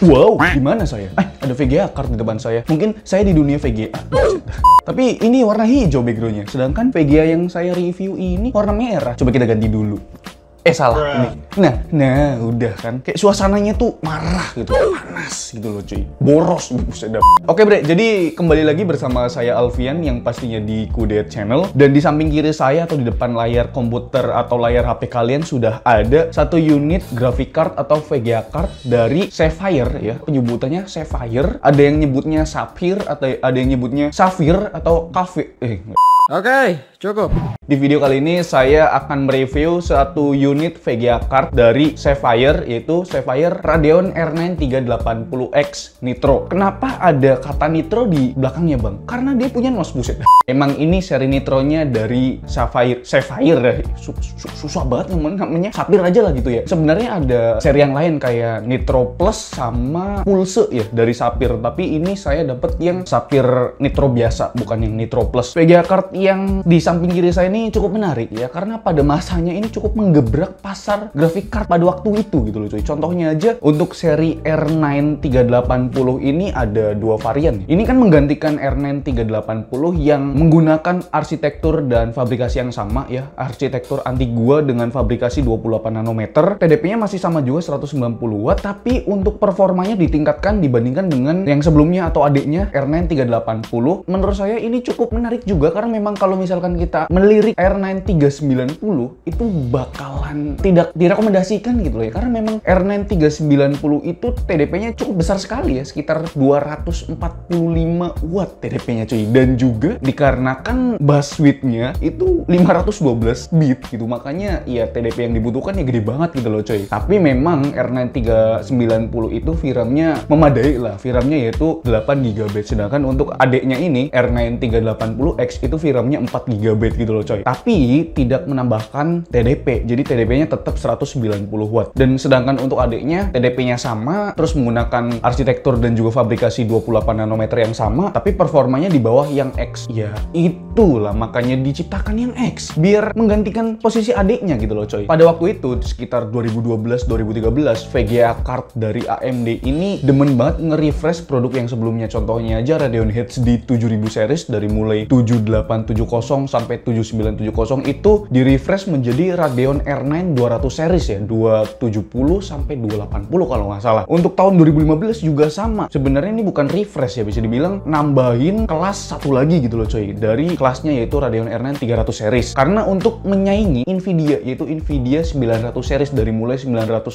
Wow, gimana saya? Ada VGA card di depan saya. Mungkin saya di dunia VGA. Tapi ini warna hijau backgroundnya. Sedangkan VGA yang saya review ini warna merah. Coba kita ganti dulu. Salah ini. Nah, udah kan. Kayak suasananya tuh marah gitu, panas gitu loh cuy. Boros, buset dah. Oke bre, jadi kembali lagi bersama saya Alfian yang pastinya di Kudet Channel. Dan di samping kiri saya atau di depan layar komputer atau layar HP kalian sudah ada satu unit graphic card atau VGA card dari Sapphire ya. Penyebutannya Sapphire. Ada yang nyebutnya Sapphire atau ada yang nyebutnya Sapphire atau Cafe. Oke, cukup. Di video kali ini saya akan mereview satu unit VGA card dari Sapphire, yaitu Sapphire Radeon R9 380X Nitro. Kenapa ada kata Nitro di belakangnya bang? Karena dia punya nos, buset. Emang ini seri Nitronya dari Sapphire. Susah banget namanya. Sapphire aja lah gitu ya. Sebenarnya ada seri yang lain kayak Nitro Plus sama Pulse ya dari Sapphire. Tapi ini saya dapet yang Sapphire Nitro biasa, bukan yang Nitro Plus. VGA card yang di samping kiri saya ini cukup menarik ya, karena pada masanya ini cukup menggebrak pasar graphic card pada waktu itu gitu loh cuy. Contohnya aja untuk seri R9 380 ini ada dua varian. Ini kan menggantikan R9 380 yang menggunakan arsitektur dan fabrikasi yang sama ya, arsitektur anti gua dengan fabrikasi 28 nanometer. TDP-nya masih sama juga 190 watt, tapi untuk performanya ditingkatkan dibandingkan dengan yang sebelumnya atau adiknya R9 380. Menurut saya ini cukup menarik juga, karena memang kalau misalkan kita melirik R9 390 itu bakalan tidak direkomendasikan gitu loh ya, karena memang R9 390 itu TDP-nya cukup besar sekali ya, sekitar 245 watt TDP-nya cuy, dan juga dikarenakan bus width-nya itu 512 bit gitu, makanya ya TDP yang dibutuhkan ya gede banget gitu loh cuy. Tapi memang R9 390 itu VRAM-nya memadai lah, VRAM-nya yaitu 8 GB, sedangkan untuk adiknya ini R9 380X itu VRAM-nya 4 GB gitu loh coy. Tapi tidak menambahkan TDP, jadi TDP-nya tetap 190 watt. Dan sedangkan untuk adiknya TDP-nya sama, terus menggunakan arsitektur dan juga fabrikasi 28 nanometer yang sama, tapi performanya di bawah yang X. Ya itulah makanya diciptakan yang X, biar menggantikan posisi adiknya gitu loh coy. Pada waktu itu sekitar 2012-2013 VGA card dari AMD ini demen banget nge-refresh produk yang sebelumnya. Contohnya aja Radeon HD 7000 series dari mulai 7870 sampai 7970 itu di refresh menjadi Radeon R9 200 series ya, 270 sampai 280 kalau nggak salah. Untuk tahun 2015 juga sama. Sebenarnya ini bukan refresh ya, bisa dibilang nambahin kelas satu lagi gitu loh coy, dari kelasnya yaitu Radeon R9 300 series. Karena untuk menyaingi Nvidia, yaitu Nvidia 900 series dari mulai 960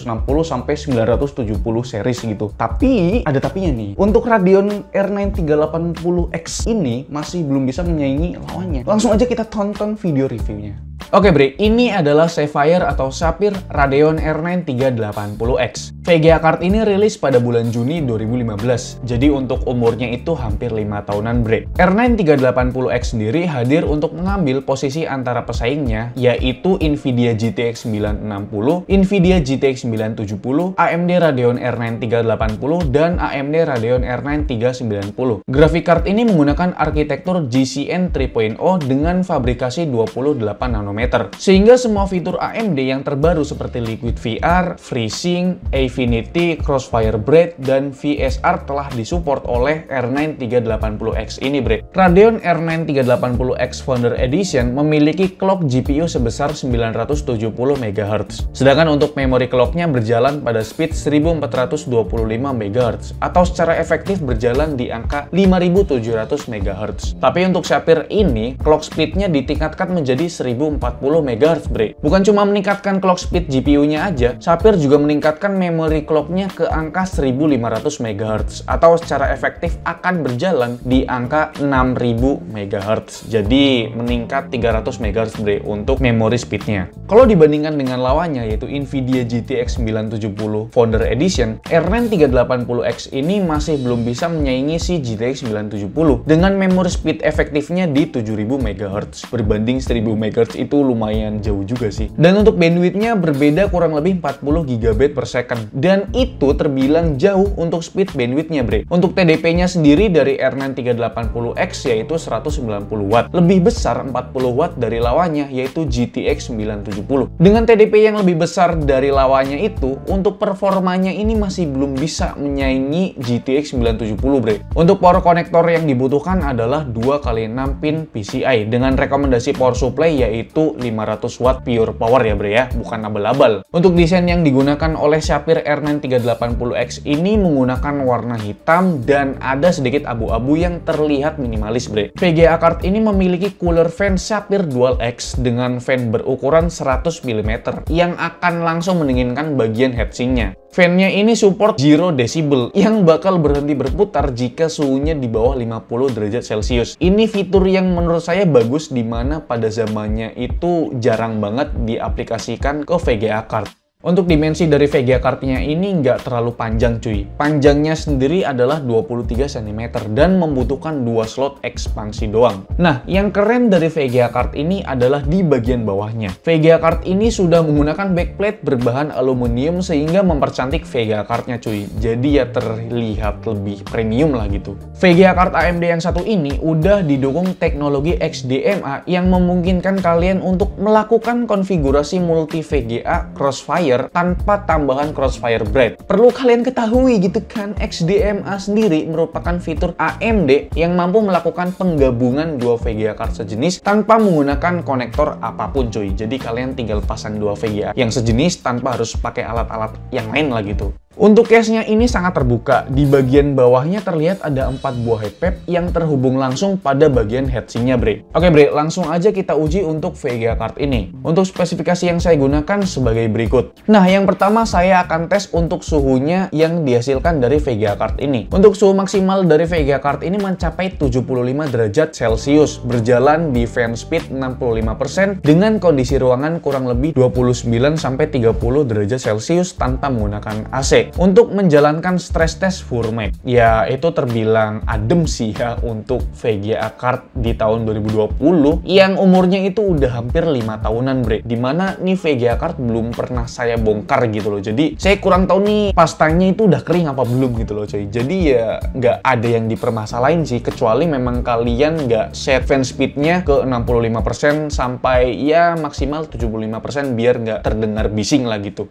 sampai 970 series gitu. Tapi ada tapinya nih. Untuk Radeon R9 380X ini masih belum bisa menyaingi lawannya. Langsung aja kita tonton video reviewnya. Oke bre, ini adalah Sapphire atau Sapphire Radeon R9 380X. VGA card ini rilis pada bulan Juni 2015. Jadi untuk umurnya itu hampir 5 tahunan bre. R9 380X sendiri hadir untuk mengambil posisi antara pesaingnya, yaitu Nvidia GTX 960, Nvidia GTX 970, AMD Radeon R9 380, dan AMD Radeon R9 390. Graphic card ini menggunakan arsitektur GCN 3.0 dengan fabrikasi 28 nanometer. Sehingga semua fitur AMD yang terbaru seperti Liquid VR, FreeSync, Affinity, Crossfire Blade, dan VSR telah disupport oleh R9 380X ini bre. Radeon R9 380X Founder Edition memiliki clock GPU sebesar 970 MHz. Sedangkan untuk memori clocknya berjalan pada speed 1425 MHz atau secara efektif berjalan di angka 5700 MHz. Tapi untuk Sapphire ini clock speednya ditingkatkan menjadi 1040 MHz bre. Bukan cuma meningkatkan clock speed GPU-nya aja, Sapphire juga meningkatkan memori clock-nya ke angka 1500 MHz atau secara efektif akan berjalan di angka 6000 MHz. Jadi meningkat 300 MHz bre untuk memori speed-nya. Kalau dibandingkan dengan lawannya yaitu Nvidia GTX 970 Founder Edition, R9 380X ini masih belum bisa menyaingi si GTX 970 dengan memori speed efektifnya di 7000 MHz. Berbanding 1000 MHz itu itu lumayan jauh juga sih. Dan untuk bandwidthnya berbeda kurang lebih 40 GB per second. Dan itu terbilang jauh untuk speed bandwidthnya, bre. Untuk TDP-nya sendiri dari R9 380X yaitu 190 Watt. Lebih besar 40 Watt dari lawannya yaitu GTX 970. Dengan TDP yang lebih besar dari lawannya itu, untuk performanya ini masih belum bisa menyaingi GTX 970, bre. Untuk power konektor yang dibutuhkan adalah 2x6 pin PCI dengan rekomendasi power supply yaitu 500 Watt pure power ya, bre ya, bukan abal-abal. Untuk desain yang digunakan oleh Sapphire R9 380X ini menggunakan warna hitam dan ada sedikit abu-abu yang terlihat minimalis, bre. VGA card ini memiliki cooler fan Sapphire Dual X dengan fan berukuran 100 mm yang akan langsung mendinginkan bagian heatsinknya. Fan-nya ini support 0 decibel yang bakal berhenti berputar jika suhunya di bawah 50 derajat Celcius. Ini fitur yang menurut saya bagus di mana pada zamannya itu jarang banget diaplikasikan ke VGA card. Untuk dimensi dari VGA card-nya ini nggak terlalu panjang cuy. Panjangnya sendiri adalah 23 cm dan membutuhkan 2 slot ekspansi doang. Nah, yang keren dari VGA card ini adalah di bagian bawahnya. VGA card ini sudah menggunakan backplate berbahan aluminium sehingga mempercantik VGA card-nya cuy. Jadi ya terlihat lebih premium lah gitu. VGA card AMD yang satu ini udah didukung teknologi XDMA yang memungkinkan kalian untuk melakukan konfigurasi multi VGA Crossfire tanpa tambahan Crossfire Bright. Perlu kalian ketahui gitu kan, XDMA sendiri merupakan fitur AMD yang mampu melakukan penggabungan dua VGA card sejenis tanpa menggunakan konektor apapun cuy. Jadi kalian tinggal pasang dua VGA yang sejenis tanpa harus pakai alat-alat yang lain lah gitu. Untuk case-nya ini sangat terbuka. Di bagian bawahnya terlihat ada 4 buah headpad yang terhubung langsung pada bagian heatsinknya, bre. Oke, bre, langsung aja kita uji untuk VGA card ini. Untuk spesifikasi yang saya gunakan sebagai berikut. Nah, yang pertama saya akan tes untuk suhunya yang dihasilkan dari VGA card ini. Untuk suhu maksimal dari VGA card ini mencapai 75 derajat Celcius, berjalan di fan speed 65% dengan kondisi ruangan kurang lebih 29-30 derajat Celcius tanpa menggunakan AC. Untuk menjalankan stress test Furmax, ya itu terbilang adem sih ya untuk VGA card di tahun 2020 yang umurnya itu udah hampir 5 tahunan, bre. Dimana nih VGA card belum pernah saya bongkar gitu loh. Jadi saya kurang tahu nih pastanya itu udah kering apa belum gitu loh coy. Jadi ya nggak ada yang dipermasalahin sih, kecuali memang kalian nggak set fan speednya ke 65% sampai ya maksimal 75% biar nggak terdengar bising lah gitu.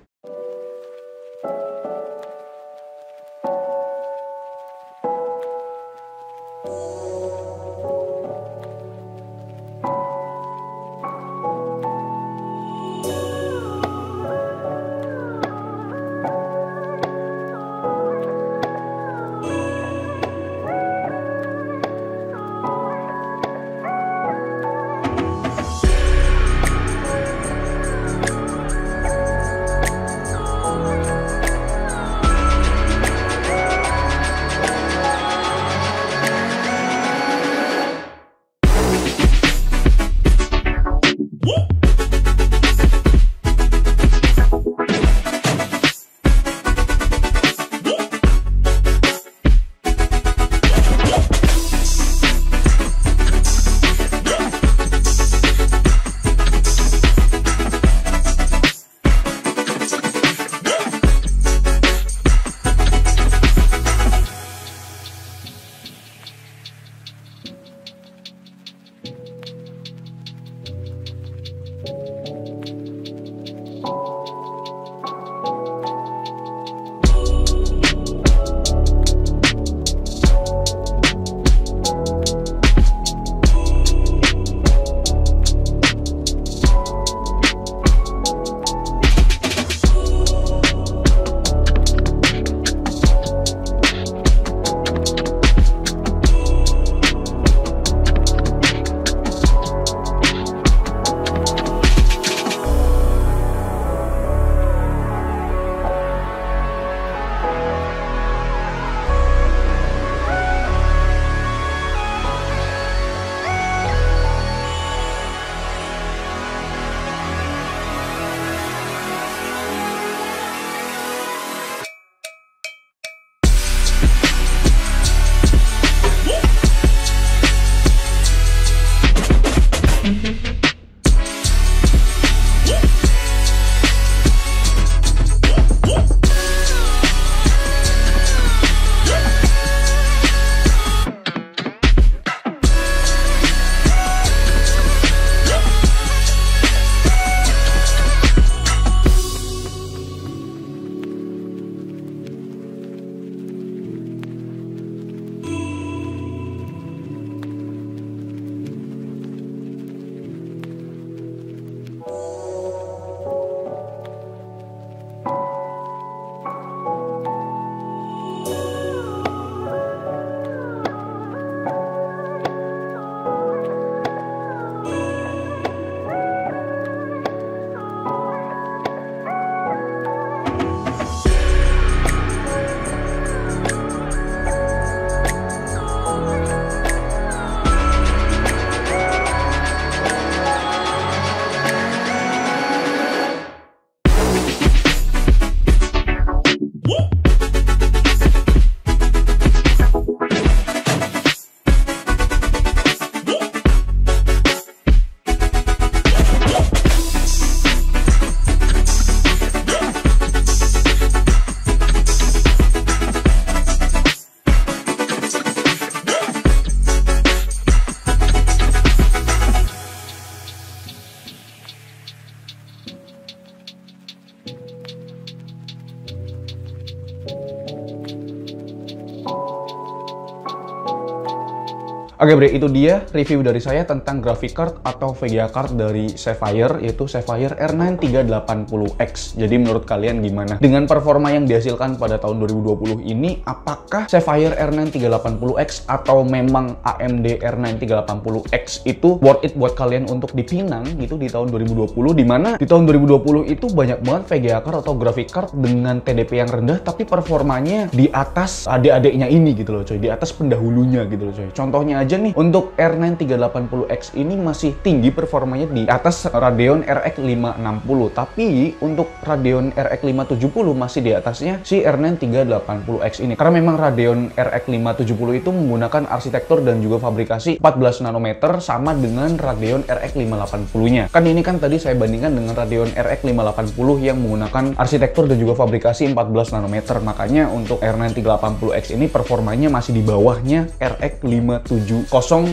Oke bre, itu dia review dari saya tentang graphic card atau VGA card dari Sapphire, yaitu Sapphire R9 380X. Jadi menurut kalian gimana? Dengan performa yang dihasilkan pada tahun 2020 ini, apakah Sapphire R9 380X atau memang AMD R9 380X itu worth it buat kalian untuk dipinang gitu di tahun 2020? Dimana di tahun 2020 itu banyak banget VGA card atau graphic card dengan TDP yang rendah tapi performanya di atas adik-adiknya ini gitu loh coy, di atas pendahulunya gitu loh coy. Contohnya aja nih, untuk R9 380X ini masih tinggi performanya di atas Radeon RX 560, tapi untuk Radeon RX 570 masih di atasnya si R9 380X ini. Karena memang Radeon RX 570 itu menggunakan arsitektur dan juga fabrikasi 14 nanometer sama dengan Radeon RX 580-nya. Kan ini kan tadi saya bandingkan dengan Radeon RX 580 yang menggunakan arsitektur dan juga fabrikasi 14 nanometer. Makanya untuk R9 380X ini performanya masih di bawahnya RX 570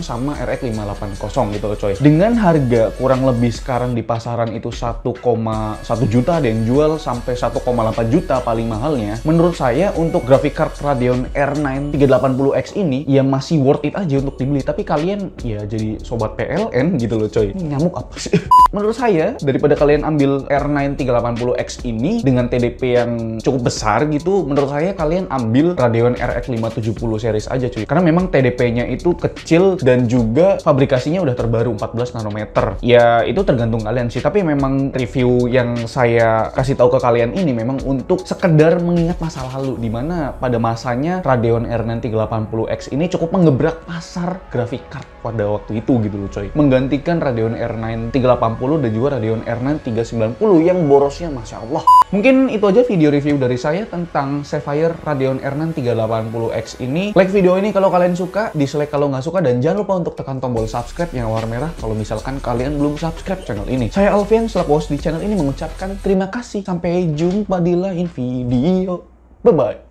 sama RX 580 gitu loh coy. Dengan harga kurang lebih sekarang di pasaran itu 1,1 juta, ada yang jual sampai 1,8 juta paling mahalnya. Menurut saya untuk graphic card Radeon R9 380X ini ya masih worth it aja untuk dibeli. Tapi kalian ya jadi sobat PLN gitu loh coy. Ini nyamuk apa sih? Menurut saya daripada kalian ambil R9 380X ini dengan TDP yang cukup besar gitu, menurut saya kalian ambil Radeon RX 570 series aja cuy. Karena memang TDP-nya itu kecil dan juga fabrikasinya udah terbaru 14 nanometer. Ya itu tergantung kalian sih, tapi memang review yang saya kasih tahu ke kalian ini memang untuk sekedar mengingat masa lalu, dimana pada masanya Radeon R9 380X ini cukup menggebrak pasar graphic card pada waktu itu gitu loh coy, menggantikan Radeon R9 380 dan juga Radeon R9 390 yang borosnya Masya Allah. Mungkin itu aja video review dari saya tentang Sapphire Radeon R9 380X ini. Like video ini kalau kalian suka, dislike kalau nggak suka, dan jangan lupa untuk tekan tombol subscribe yang warna merah kalau misalkan kalian belum subscribe channel ini. Saya Alfian selaku host di channel ini mengucapkan terima kasih. Sampai jumpa di lain video. Bye-bye.